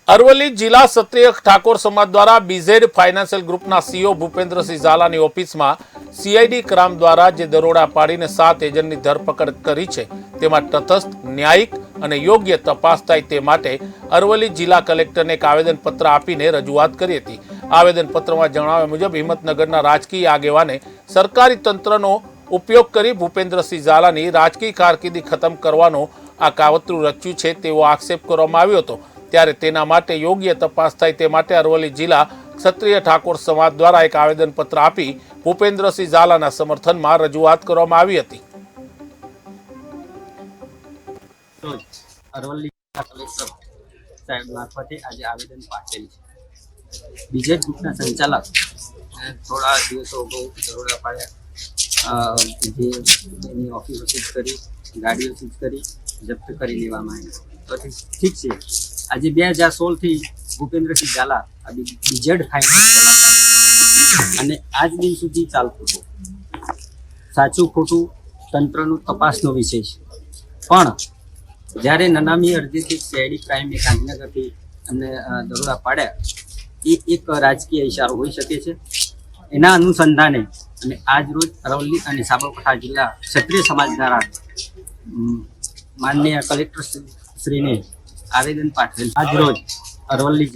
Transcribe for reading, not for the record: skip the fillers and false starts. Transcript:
અરવલ્લી જિલ્લા ક્ષત્રિય ઠાકોર સમાજ દ્વારા બીઝેડ ફાઇનાન્શિયલ ગ્રુપના સીઓ ભૂપેન્દ્રસિંહ ઝાલાની ઓફિસમાં સીઆઈડી ક્રાઇમ દ્વારા જે દરોડા પાડીને 7 એજન્ટની ધરપકડ કરી છે તેમાં તટસ્થ, ન્યાયિક અને યોગ્ય તપાસ થાય તે માટે અરવલ્લી જિલ્લા કલેક્ટરને એક આવેદનપત્ર આપીને રજૂઆત કરી હતી। આવેદનપત્રમાં જણાવ્યા મુજબ હિંમતનગરના રાજકીય આગેવાને સરકારી તંત્રનો ઉપયોગ કરી ભૂપેન્દ્રસિંહ ઝાલાની રાજકીય કારકિર્દી ખતમ કરવાનો આ કાવતરું રચ્યું છે તેવો આક્ષેપ કરવામાં આવ્યો હતો। ત્યારે તેના માટે યોગ્ય તપાસ થાય તે માટે અરવલ્લી જિલ્લા ક્ષત્રિય ઠાકોર સમાજ દ્વારા એક આવેદનપત્ર આપી ભૂપેન્દ્રસિંહ ઝાલાના સમર્થનમાં રજૂઆત કરવામાં આવી હતી। અરવલ્લી કલેક્ટર સાહેબ મારફતે આજે આવેદન પાઠવેલ છે। બીજેડ ગ્રુપના સંચાલક થોડા દિવસો અગાઉ દરોડા પાડ્યા, જે એની ઓફિસો સીઝ કરી, ગાડીઓ સીઝ કરી, જપ્ત કરી લેવામાં આવી। તો ઠીક છે, આજે 2016 થી ભૂપેન્દ્રસિંહ ઝાલા આ બીજેડ ફાઇનાન્સ ચલાવતા અને આજ દિન સુધી ચાલતું હતું। સાચું ખોટું તંત્રનું તપાસનો વિષય છે, પણ જ્યારે નનામી અરજીથી સીઆઈડી ક્રાઇમે ગાંધીનગરથી અમને દરોડા પાડ્યા, એ એક રાજકીય ઇશારો હોઈ શકે છે। એના અનુસંધાને અને આજ રોજ અરવલ્લી અને સાબરકાંઠા જિલ્લા ક્ષત્રિય સમાજ દ્વારા માનનીય કલેક્ટર શ્રીને આવેદન પાઠવેલ। આજ રોજ અરવલ્લી